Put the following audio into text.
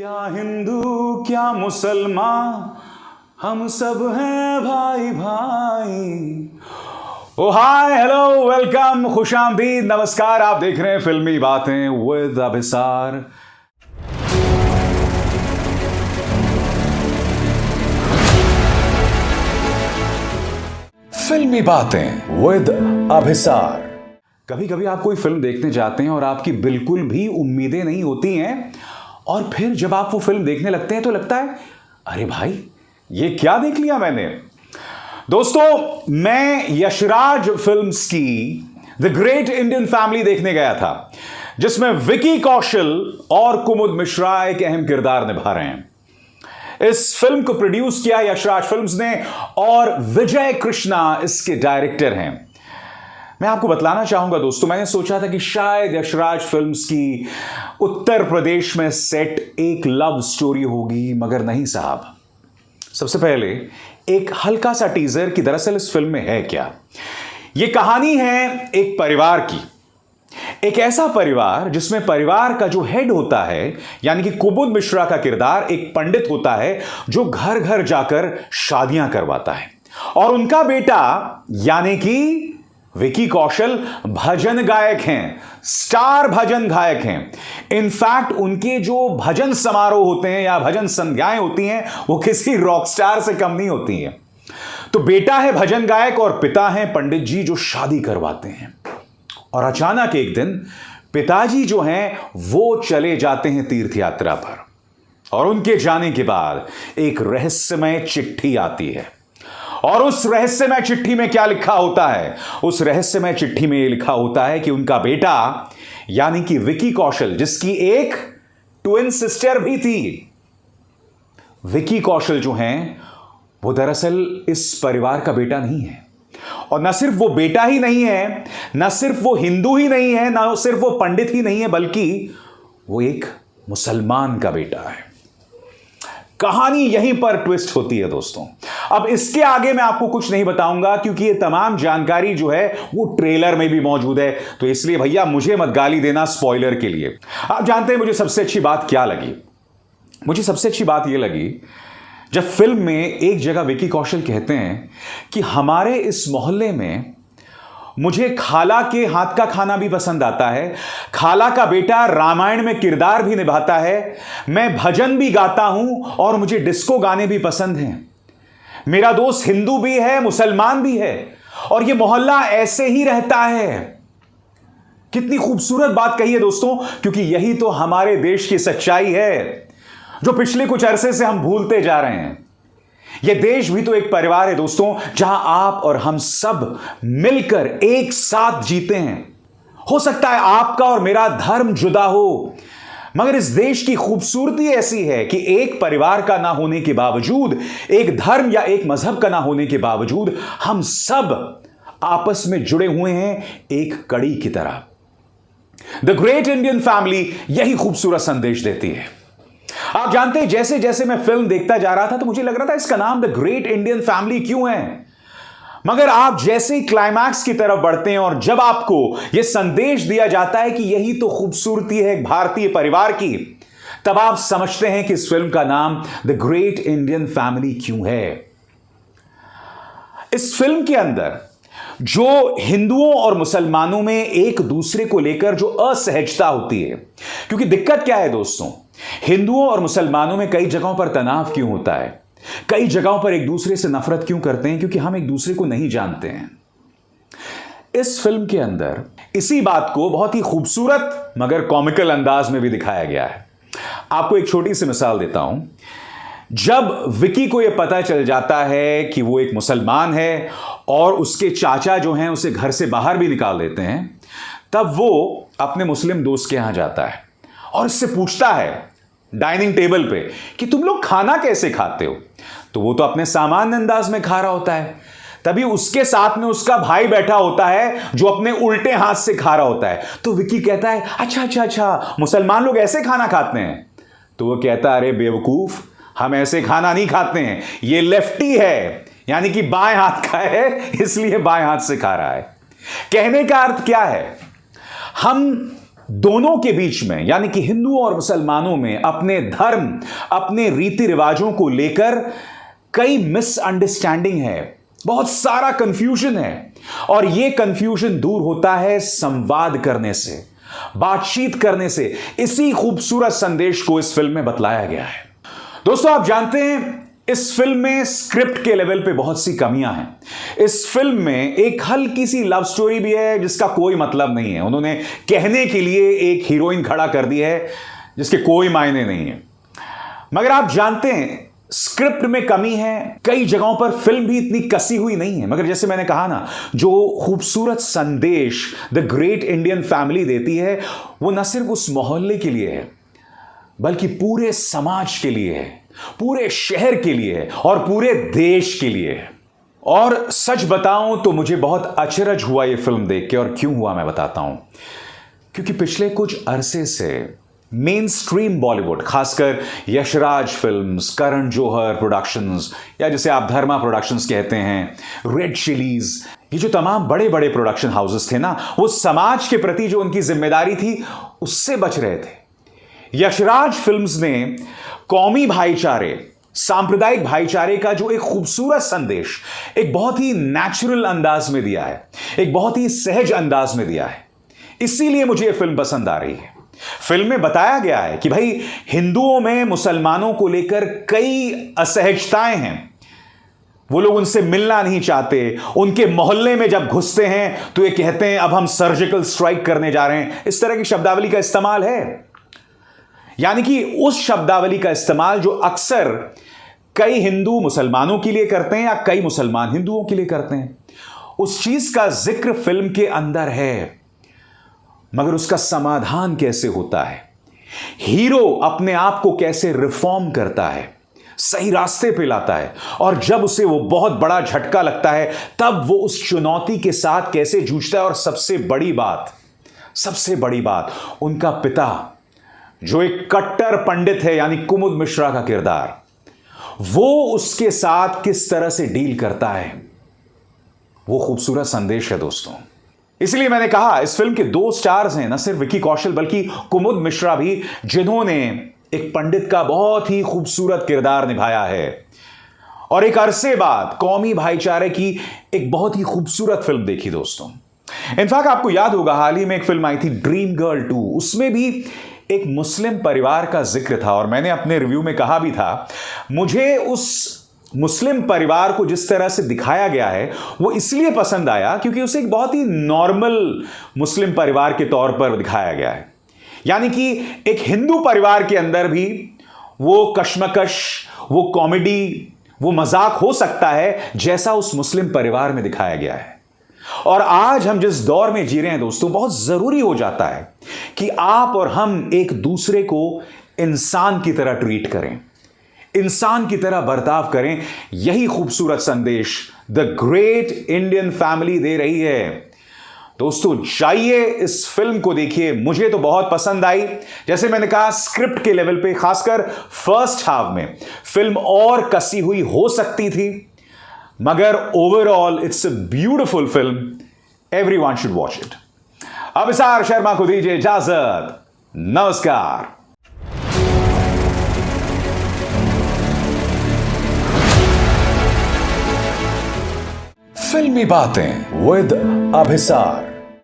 क्या हिंदू क्या मुसलमान, हम सब हैं भाई भाई। ओ हाय हेलो वेलकम खुशामदीद नमस्कार। आप देख रहे हैं फिल्मी बातें विद अभिसार। फिल्मी बातें विद अभिसार। कभी कभी आप कोई फिल्म देखने जाते हैं और आपकी बिल्कुल भी उम्मीदें नहीं होती हैं, और फिर जब आप वो फिल्म देखने लगते हैं तो लगता है अरे भाई ये क्या देख लिया मैंने। दोस्तों, मैं यशराज फिल्म्स की द ग्रेट इंडियन फैमिली देखने गया था, जिसमें विकी कौशल और कुमुद मिश्रा एक अहम किरदार निभा रहे हैं। इस फिल्म को प्रोड्यूस किया यशराज फिल्म्स ने और विजय कृष्णा इसके डायरेक्टर हैं। मैं आपको बतलाना चाहूंगा दोस्तों, मैंने सोचा था कि शायद यशराज फिल्म्स की उत्तर प्रदेश में सेट एक लव स्टोरी होगी, मगर नहीं साहब। सबसे पहले एक हल्का सा टीजर कि दरअसल इस फिल्म में है क्या। यह कहानी है एक परिवार की, एक ऐसा परिवार जिसमें परिवार का जो हेड होता है यानी कि कुमुद मिश्रा का किरदार एक पंडित होता है जो घर घर जाकर शादियां करवाता है, और उनका बेटा यानी कि विकी कौशल भजन गायक हैं, स्टार भजन गायक हैं। इनफैक्ट उनके जो भजन समारोह होते हैं या भजन संध्याएं होती हैं वो किसी रॉक स्टार से कम नहीं होती हैं। तो बेटा है भजन गायक और पिता है पंडित जी जो शादी करवाते हैं। और अचानक एक दिन पिताजी जो हैं वो चले जाते हैं तीर्थ यात्रा पर, और उनके जाने के बाद एक रहस्यमय चिट्ठी आती है। और उस रहस्यमय चिट्ठी में क्या लिखा होता है? उस रहस्यमय चिट्ठी में यह लिखा होता है कि उनका बेटा यानी कि विकी कौशल, जिसकी एक ट्विन सिस्टर भी थी, विकी कौशल जो हैं वो दरअसल इस परिवार का बेटा नहीं है। और न सिर्फ वो बेटा ही नहीं है, न सिर्फ वो हिंदू ही नहीं है, न सिर्फ वो पंडित ही नहीं है, बल्कि वो एक मुसलमान का बेटा है। कहानी यहीं पर ट्विस्ट होती है दोस्तों। अब इसके आगे मैं आपको कुछ नहीं बताऊंगा क्योंकि ये तमाम जानकारी जो है वो ट्रेलर में भी मौजूद है, तो इसलिए भैया मुझे मत गाली देना स्पॉइलर के लिए। आप जानते हैं मुझे सबसे अच्छी बात क्या लगी? मुझे सबसे अच्छी बात यह लगी जब फिल्म में एक जगह विकी कौशल कहते हैं कि हमारे इस मोहल्ले में मुझे खाला के हाथ का खाना भी पसंद आता है, खाला का बेटा रामायण में किरदार भी निभाता है, मैं भजन भी गाता हूं और मुझे डिस्को गाने भी पसंद हैं, मेरा दोस्त हिंदू भी है मुसलमान भी है, और यह मोहल्ला ऐसे ही रहता है। कितनी खूबसूरत बात कही है दोस्तों, क्योंकि यही तो हमारे देश की सच्चाई है जो पिछले कुछ अरसे से हम भूलते जा रहे हैं। यह देश भी तो एक परिवार है दोस्तों, जहां आप और हम सब मिलकर एक साथ जीते हैं। हो सकता है आपका और मेरा धर्म जुदा हो, मगर इस देश की खूबसूरती ऐसी है कि एक परिवार का ना होने के बावजूद, एक धर्म या एक मजहब का ना होने के बावजूद, हम सब आपस में जुड़े हुए हैं एक कड़ी की तरह। द ग्रेट इंडियन फैमिली यही खूबसूरत संदेश देती है। आप जानते हैं, जैसे जैसे मैं फिल्म देखता जा रहा था तो मुझे लग रहा था इसका नाम द ग्रेट इंडियन फैमिली क्यों है, मगर आप जैसे ही क्लाइमैक्स की तरफ बढ़ते हैं और जब आपको यह संदेश दिया जाता है कि यही तो खूबसूरती है एक भारतीय परिवार की, तब आप समझते हैं कि इस फिल्म का नाम द ग्रेट इंडियन फैमिली क्यों है। इस फिल्म के अंदर जो हिंदुओं और मुसलमानों में एक दूसरे को लेकर जो असहजता होती है, क्योंकि दिक्कत क्या है दोस्तों, हिंदुओं और मुसलमानों में कई जगहों पर तनाव क्यों होता है, कई जगहों पर एक दूसरे से नफरत क्यों करते हैं? क्योंकि हम एक दूसरे को नहीं जानते हैं। इस फिल्म के अंदर इसी बात को बहुत ही खूबसूरत मगर कॉमिकल अंदाज में भी दिखाया गया है। आपको एक छोटी सी मिसाल देता हूं। जब विकी को यह पता चल जाता है कि वो एक मुसलमान है और उसके चाचा जो हैं उसे घर से बाहर भी निकाल देते हैं, तब वो अपने मुस्लिम दोस्त के यहां जाता है और इससे पूछता है डाइनिंग टेबल पे कि तुम लोग खाना कैसे खाते हो? तो वो तो अपने सामान्य अंदाज में खा रहा होता है। तभी उसके साथ में उसका भाई बैठा होता है जो अपने उल्टे हाथ से खा रहा होता है। तो विकी कहता है अच्छा अच्छा अच्छा, मुसलमान लोग ऐसे खाना खाते हैं? तो वो कहता है अरे बेवकूफ, हम ऐसे खाना नहीं खाते हैं, ये लेफ्टी है यानी कि बाएं हाथ का है, इसलिए बाएं हाथ से खा रहा है। कहने का अर्थ क्या है? हम दोनों के बीच में यानी कि हिंदुओं और मुसलमानों में अपने धर्म, अपने रीति रिवाजों को लेकर कई मिसअंडरस्टैंडिंग है, बहुत सारा कंफ्यूजन है। और यह कंफ्यूजन दूर होता है संवाद करने से, बातचीत करने से। इसी खूबसूरत संदेश को इस फिल्म में बतलाया गया है। दोस्तों, आप जानते हैं इस फिल्म में स्क्रिप्ट के लेवल पे बहुत सी कमियां हैं। इस फिल्म में एक हल्की सी लव स्टोरी भी है जिसका कोई मतलब नहीं है। उन्होंने कहने के लिए एक हीरोइन खड़ा कर दी है जिसके कोई मायने नहीं है। मगर आप जानते हैं स्क्रिप्ट में कमी है, कई जगहों पर फिल्म भी इतनी कसी हुई नहीं है। मगर जैसे मैंने कहा ना, जो खूबसूरत संदेश द ग्रेट इंडियन फैमिली देती है वो न सिर्फ उस मोहल्ले के लिए है बल्कि पूरे समाज के लिए है, पूरे शहर के लिए है और पूरे देश के लिए है। और सच बताऊं तो मुझे बहुत अचरज हुआ यह फिल्म देख के। और क्यों हुआ मैं बताता हूं। क्योंकि पिछले कुछ अरसे से मेन स्ट्रीम बॉलीवुड, खासकर यशराज फिल्म्स, करण जौहर प्रोडक्शंस या जिसे आप धर्मा प्रोडक्शंस कहते हैं, रेड चिलीज, ये जो तमाम बड़े बड़े प्रोडक्शन हाउसेस थे ना, वो समाज के प्रति जो उनकी जिम्मेदारी थी उससे बच रहे थे। यशराज फिल्म्स ने कौमी भाईचारे, सांप्रदायिक भाईचारे का जो एक खूबसूरत संदेश एक बहुत ही नेचुरल अंदाज में दिया है, एक बहुत ही सहज अंदाज में दिया है, इसीलिए मुझे यह फिल्म पसंद आ रही है। फिल्म में बताया गया है कि भाई हिंदुओं में मुसलमानों को लेकर कई असहजताएं हैं। वो लोग उनसे मिलना नहीं चाहते, उनके मोहल्ले में जब घुसते हैं तो ये कहते हैं अब हम सर्जिकल स्ट्राइक करने जा रहे हैं। इस तरह की शब्दावली का इस्तेमाल है, यानी कि उस शब्दावली का इस्तेमाल जो अक्सर कई हिंदू मुसलमानों के लिए करते हैं या कई मुसलमान हिंदुओं के लिए करते हैं। उस चीज का जिक्र फिल्म के अंदर है, मगर उसका समाधान कैसे होता है, हीरो अपने आप को कैसे रिफॉर्म करता है, सही रास्ते पे लाता है, और जब उसे वो बहुत बड़ा झटका लगता है तब वो उस चुनौती के साथ कैसे जूझता है। और सबसे बड़ी बात उनका पिता जो एक कट्टर पंडित है यानी कुमुद मिश्रा का किरदार, वो उसके साथ किस तरह से डील करता है, वो खूबसूरत संदेश है दोस्तों। इसलिए मैंने कहा इस फिल्म के 2 स्टार्स हैं, न सिर्फ विकी कौशल बल्कि कुमुद मिश्रा भी, जिन्होंने एक पंडित का बहुत ही खूबसूरत किरदार निभाया है और एक अरसे बाद कौमी भाईचारे की एक बहुत ही खूबसूरत फिल्म देखी दोस्तों। इनफैक्ट आपको याद होगा हाल ही में एक फिल्म आई थी ड्रीम गर्ल 2, उसमें भी एक मुस्लिम परिवार का जिक्र था और मैंने अपने रिव्यू में कहा भी था, मुझे उस मुस्लिम परिवार को जिस तरह से दिखाया गया है वो इसलिए पसंद आया क्योंकि उसे एक बहुत ही नॉर्मल मुस्लिम परिवार के तौर पर दिखाया गया है। यानी कि एक हिंदू परिवार के अंदर भी वो कश्मकश, वो कॉमेडी, वो मजाक हो सकता है जैसा उस मुस्लिम परिवार में दिखाया गया है। और आज हम जिस दौर में जी रहे हैं दोस्तों, बहुत जरूरी हो जाता है कि आप और हम एक दूसरे को इंसान की तरह ट्रीट करें, इंसान की तरह बर्ताव करें। यही खूबसूरत संदेश द ग्रेट इंडियन फैमिली दे रही है। दोस्तों जाइए इस फिल्म को देखिए, मुझे तो बहुत पसंद आई। जैसे मैंने कहा स्क्रिप्ट के लेवल पे, खासकर फर्स्ट हाफ में फिल्म और कसी हुई हो सकती थी, मगर overall it's a beautiful film, everyone should watch it. Abhisar Sharma को दीजिए इजाजत, नमस्कार। फिल्मी बातें विद अभिसार।